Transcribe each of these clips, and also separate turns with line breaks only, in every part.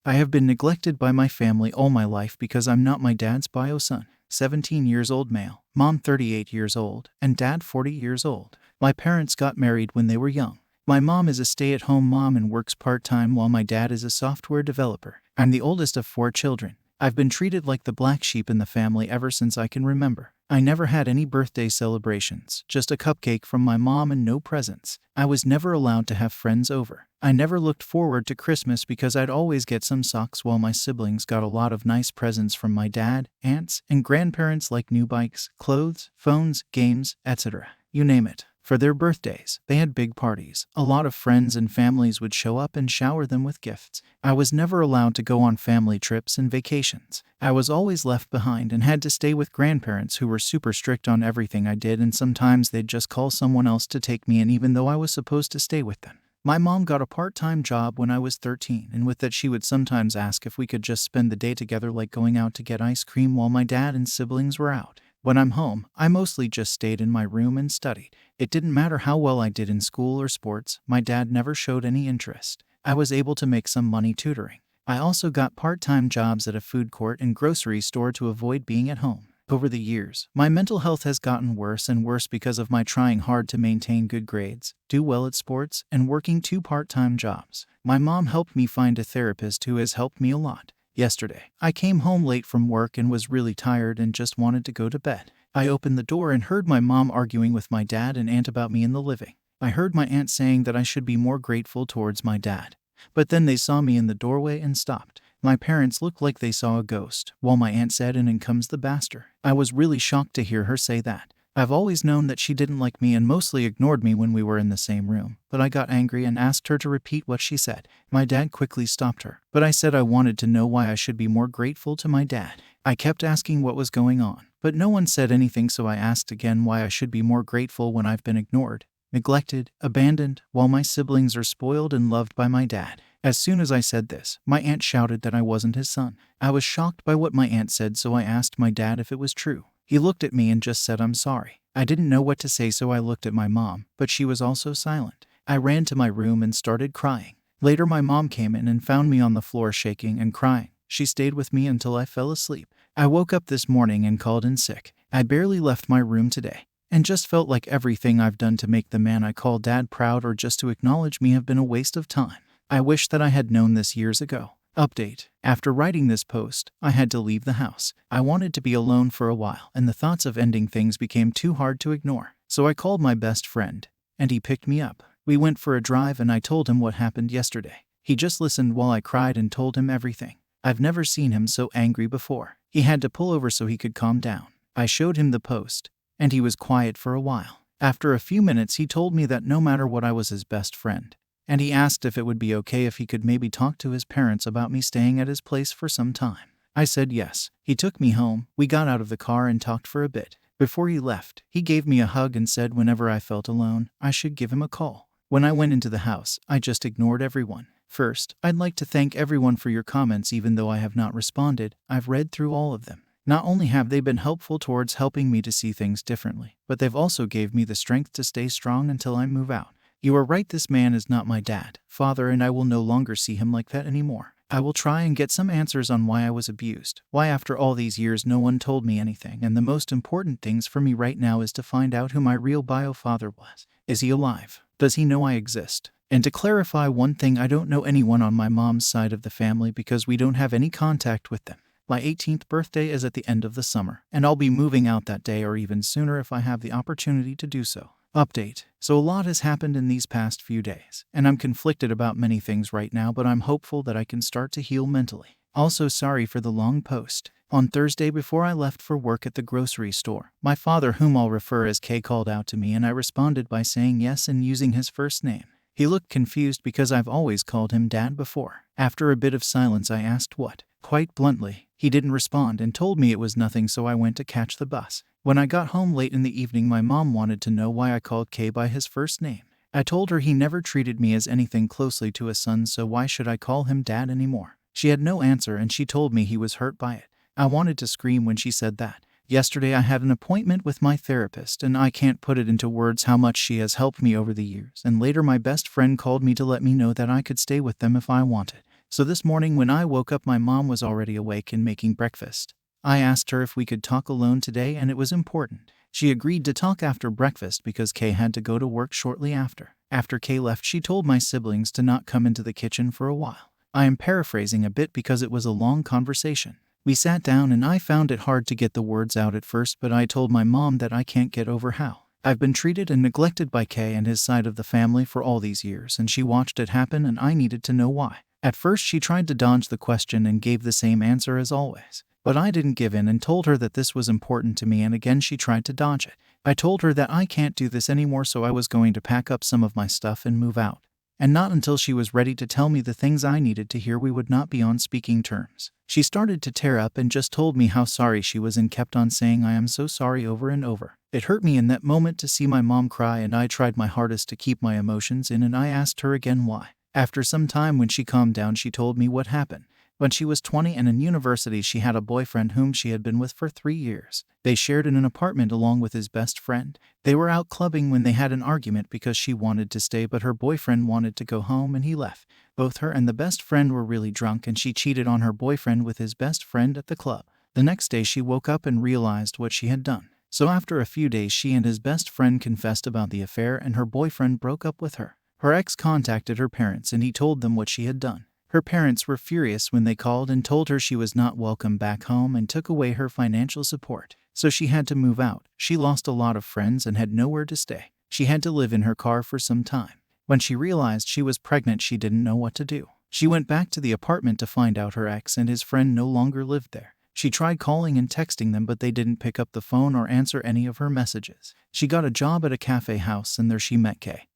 I have been neglected by my family all my life because I'm not my dad's bio son. 17 years old male, mom 38 years old, and dad 40 years old. My parents got married when they were young. My mom is a stay-at-home mom and works part-time while my dad is a software developer. I'm the oldest of 4 children. I've been treated like the black sheep in the family ever since I can remember. I never had any birthday celebrations, just a cupcake from my mom and no presents. I was never allowed to have friends over. I never looked forward to Christmas because I'd always get some socks while my siblings got a lot of nice presents from my dad, aunts, and grandparents like new bikes, clothes, phones, games, etc. You name it. For their birthdays, they had big parties. A lot of friends and families would show up and shower them with gifts. I was never allowed to go on family trips and vacations. I was always left behind and had to stay with grandparents who were super strict on everything I did, and sometimes they'd just call someone else to take me in even though I was supposed to stay with them. My mom got a part-time job when I was 13, and with that she would sometimes ask if we could just spend the day together, like going out to get ice cream while my dad and siblings were out. When I'm home, I mostly just stayed in my room and studied. It didn't matter how well I did in school or sports, my dad never showed any interest. I was able to make some money tutoring. I also got part-time jobs at a food court and grocery store to avoid being at home. Over the years, my mental health has gotten worse and worse because of my trying hard to maintain good grades, do well at sports, and working 2 part-time jobs. My mom helped me find a therapist who has helped me a lot. Yesterday, I came home late from work and was really tired and just wanted to go to bed. I opened the door and heard my mom arguing with my dad and aunt about me in the living. I heard my aunt saying that I should be more grateful towards my dad. But then they saw me in the doorway and stopped. My parents looked like they saw a ghost, while my aunt said, "And in comes the bastard." I was really shocked to hear her say that. I've always known that she didn't like me and mostly ignored me when we were in the same room, but I got angry and asked her to repeat what she said. My dad quickly stopped her, but I said I wanted to know why I should be more grateful to my dad. I kept asking what was going on, but no one said anything, so I asked again why I should be more grateful when I've been ignored, neglected, abandoned, while my siblings are spoiled and loved by my dad. As soon as I said this, my aunt shouted that I wasn't his son. I was shocked by what my aunt said, so I asked my dad if it was true. He looked at me and just said, "I'm sorry." I didn't know what to say, so I looked at my mom, but she was also silent. I ran to my room and started crying. Later, my mom came in and found me on the floor shaking and crying. She stayed with me until I fell asleep. I woke up this morning and called in sick. I barely left my room today, and just felt like everything I've done to make the man I call dad proud or just to acknowledge me have been a waste of time. I wish that I had known this years ago. Update. After writing this post, I had to leave the house. I wanted to be alone for a while, and the thoughts of ending things became too hard to ignore. So I called my best friend, and he picked me up. We went for a drive and I told him what happened yesterday. He just listened while I cried and told him everything. I've never seen him so angry before. He had to pull over so he could calm down. I showed him the post, and he was quiet for a while. After a few minutes, he told me that no matter what, I was his best friend. And he asked if it would be okay if he could maybe talk to his parents about me staying at his place for some time. I said yes. He took me home, we got out of the car and talked for a bit. Before he left, he gave me a hug and said whenever I felt alone, I should give him a call. When I went into the house, I just ignored everyone. First, I'd like to thank everyone for your comments. Even though I have not responded, I've read through all of them. Not only have they been helpful towards helping me to see things differently, but they've also gave me the strength to stay strong until I move out. You are right, this man is not my dad, father, and I will no longer see him like that anymore. I will try and get some answers on why I was abused, why after all these years no one told me anything, and the most important things for me right now is to find out who my real bio father was. Is he alive? Does he know I exist? And to clarify one thing, I don't know anyone on my mom's side of the family because we don't have any contact with them. My 18th birthday is at the end of the summer, and I'll be moving out that day or even sooner if I have the opportunity to do so. Update. So a lot has happened in these past few days, and I'm conflicted about many things right now, but I'm hopeful that I can start to heal mentally. Also, sorry for the long post. On Thursday, before I left for work at the grocery store, my father, whom I'll refer as K, called out to me and I responded by saying yes and using his first name. He looked confused because I've always called him Dad before. After a bit of silence, I asked what. Quite bluntly, he didn't respond and told me it was nothing, so I went to catch the bus. When I got home late in the evening, my mom wanted to know why I called K by his first name. I told her he never treated me as anything closely to a son, so why should I call him Dad anymore? She had no answer and she told me he was hurt by it. I wanted to scream when she said that. Yesterday I had an appointment with my therapist and I can't put it into words how much she has helped me over the years, and later my best friend called me to let me know that I could stay with them if I wanted. So this morning when I woke up, my mom was already awake and making breakfast. I asked her if we could talk alone today, and it was important. She agreed to talk after breakfast because Kay had to go to work shortly after. After Kay left, she told my siblings to not come into the kitchen for a while. I am paraphrasing a bit because it was a long conversation. We sat down and I found it hard to get the words out at first, but I told my mom that I can't get over how I've been treated and neglected by Kay and his side of the family for all these years, and she watched it happen and I needed to know why. At first she tried to dodge the question and gave the same answer as always. But I didn't give in and told her that this was important to me, and again she tried to dodge it. I told her that I can't do this anymore, so I was going to pack up some of my stuff and move out. And not until she was ready to tell me the things I needed to hear we would not be on speaking terms. She started to tear up and just told me how sorry she was and kept on saying I am so sorry over and over. It hurt me in that moment to see my mom cry, and I tried my hardest to keep my emotions in, and I asked her again why. After some time, when she calmed down, she told me what happened. When she was 20 and in university, she had a boyfriend whom she had been with for 3 years. They shared in an apartment along with his best friend. They were out clubbing when they had an argument because she wanted to stay, but her boyfriend wanted to go home and he left. Both her and the best friend were really drunk, and she cheated on her boyfriend with his best friend at the club. The next day she woke up and realized what she had done. So after a few days, she and his best friend confessed about the affair, and her boyfriend broke up with her. Her ex contacted her parents and he told them what she had done. Her parents were furious when they called and told her she was not welcome back home and took away her financial support. So she had to move out. She lost a lot of friends and had nowhere to stay. She had to live in her car for some time. When she realized she was pregnant, she didn't know what to do. She went back to the apartment to find out her ex and his friend no longer lived there. She tried calling and texting them, but they didn't pick up the phone or answer any of her messages. She got a job at a cafe house, and there she met Kay.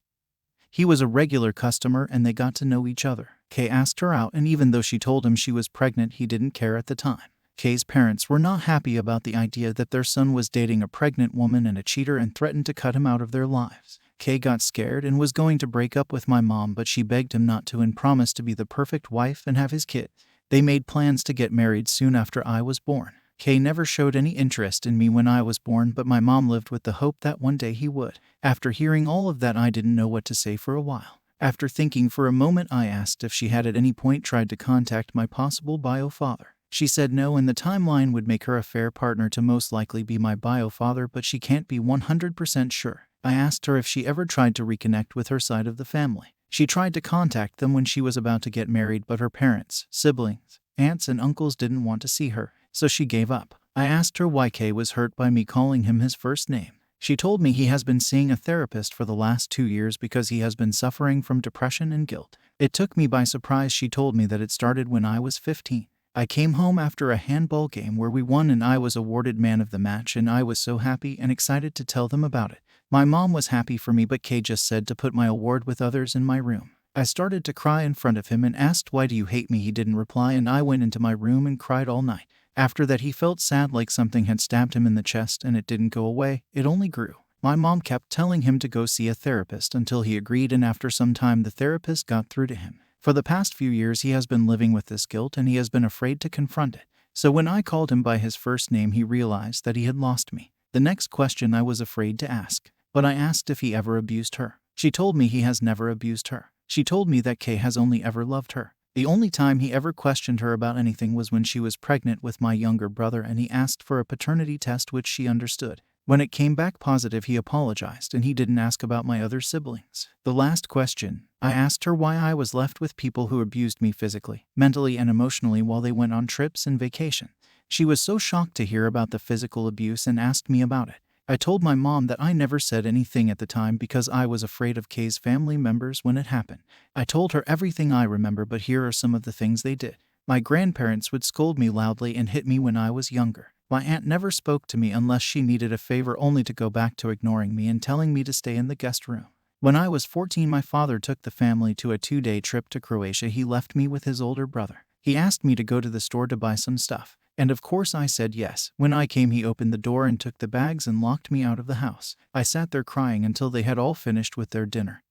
He was a regular customer and they got to know each other. Kay asked her out, and even though she told him she was pregnant, he didn't care at the time. Kay's parents were not happy about the idea that their son was dating a pregnant woman and a cheater, and threatened to cut him out of their lives. Kay got scared and was going to break up with my mom, but she begged him not to and promised to be the perfect wife and have his kid. They made plans to get married soon after I was born. Kay never showed any interest in me when I was born, but my mom lived with the hope that one day he would. After hearing all of that, I didn't know what to say for a while. After thinking for a moment, I asked if she had at any point tried to contact my possible bio father. She said no, and the timeline would make her a fair partner to most likely be my bio father, but she can't be 100% sure. I asked her if she ever tried to reconnect with her side of the family. She tried to contact them when she was about to get married, but her parents, siblings, aunts and uncles didn't want to see her, so she gave up. I asked her why Kay was hurt by me calling him his first name. She told me he has been seeing a therapist for the last 2 years because he has been suffering from depression and guilt. It took me by surprise. She told me that it started when I was 15. I came home after a handball game where we won and I was awarded man of the match, and I was so happy and excited to tell them about it. My mom was happy for me, but Kay just said to put my award with others in my room. I started to cry in front of him and asked, "Why do you hate me?" He didn't reply, and I went into my room and cried all night. After that, he felt sad, like something had stabbed him in the chest, and it didn't go away, it only grew. My mom kept telling him to go see a therapist until he agreed, and after some time the therapist got through to him. For the past few years he has been living with this guilt and he has been afraid to confront it. So when I called him by his first name, he realized that he had lost me. The next question I was afraid to ask, but I asked if he ever abused her. She told me he has never abused her. She told me that Kay has only ever loved her. The only time he ever questioned her about anything was when she was pregnant with my younger brother, and he asked for a paternity test, which she understood. When it came back positive, he apologized, and he didn't ask about my other siblings. The last question, I asked her why I was left with people who abused me physically, mentally, and emotionally while they went on trips and vacation. She was so shocked to hear about the physical abuse and asked me about it. I told my mom that I never said anything at the time because I was afraid of Kay's family members when it happened. I told her everything I remember, but here are some of the things they did. My grandparents would scold me loudly and hit me when I was younger. My aunt never spoke to me unless she needed a favor, only to go back to ignoring me and telling me to stay in the guest room. When I was 14, my father took the family to a 2-day trip to Croatia. He left me with his older brother. He asked me to go to the store to buy some stuff. And of course I said yes. When I came, he opened the door and took the bags and locked me out of the house. I sat there crying until they had all finished with their dinner.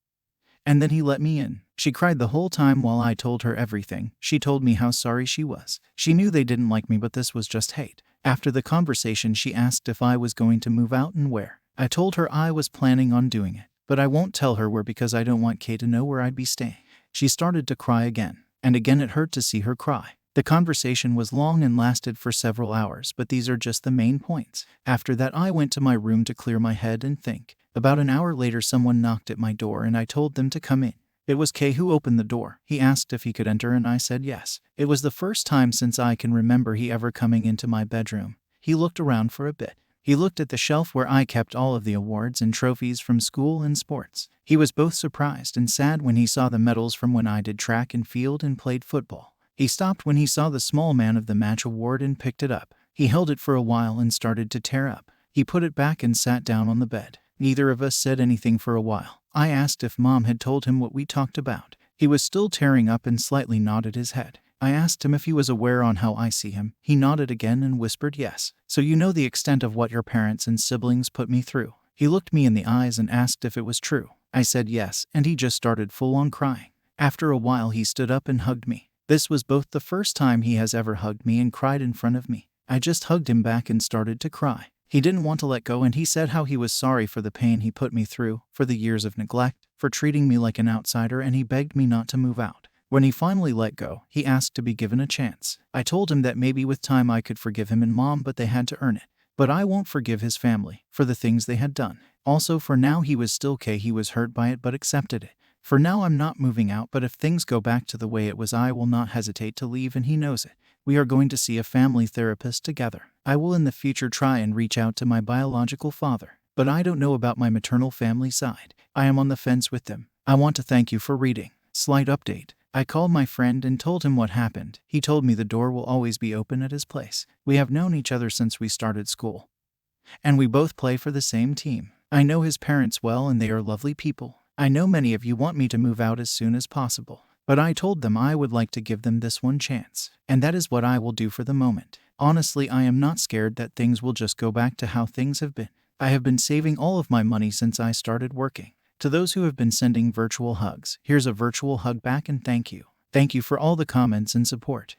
And then he let me in. She cried the whole time while I told her everything. She told me how sorry she was. She knew they didn't like me, but this was just hate. After the conversation, she asked if I was going to move out and where. I told her I was planning on doing it, but I won't tell her where because I don't want Kay to know where I'd be staying. She started to cry again. and again it hurt to see her cry. The conversation was long and lasted for several hours, but these are just the main points. After that, I went to my room to clear my head and think. About an hour later, someone knocked at my door and I told them to come in. It was Kay who opened the door. He asked if he could enter and I said yes. It was the first time since I can remember he ever coming into my bedroom. He looked around for a bit. He looked at the shelf where I kept all of the awards and trophies from school and sports. He was both surprised and sad when he saw the medals from when I did track and field and played football. He stopped when he saw the small man of the match award and picked it up. He held it for a while and started to tear up. He put it back and sat down on the bed. Neither of us said anything for a while. I asked if Mom had told him what we talked about. He was still tearing up and slightly nodded his head. I asked him if he was aware on how I see him. He nodded again and whispered yes. So you know the extent of what your parents and siblings put me through. He looked me in the eyes and asked if it was true. I said yes, and he just started full on crying. After a while he stood up and hugged me. This was both the first time he has ever hugged me and cried in front of me. I just hugged him back and started to cry. He didn't want to let go and he said how he was sorry for the pain he put me through, for the years of neglect, for treating me like an outsider, and he begged me not to move out. When he finally let go, he asked to be given a chance. I told him that maybe with time I could forgive him and Mom, but they had to earn it. But I won't forgive his family for the things they had done. Also, for now he was still K. He was hurt by it but accepted it. For now I'm not moving out, but if things go back to the way it was, I will not hesitate to leave, and he knows it. We are going to see a family therapist together. I will in the future try and reach out to my biological father, but I don't know about my maternal family side. I am on the fence with them. I want to thank you for reading. Slight update. I called my friend and told him what happened. He told me the door will always be open at his place. We have known each other since we started school, and we both play for the same team. I know his parents well and they are lovely people. I know many of you want me to move out as soon as possible, but I told them I would like to give them this one chance, and that is what I will do for the moment. Honestly, I am not scared that things will just go back to how things have been. I have been saving all of my money since I started working. To those who have been sending virtual hugs, here's a virtual hug back and thank you. Thank you for all the comments and support.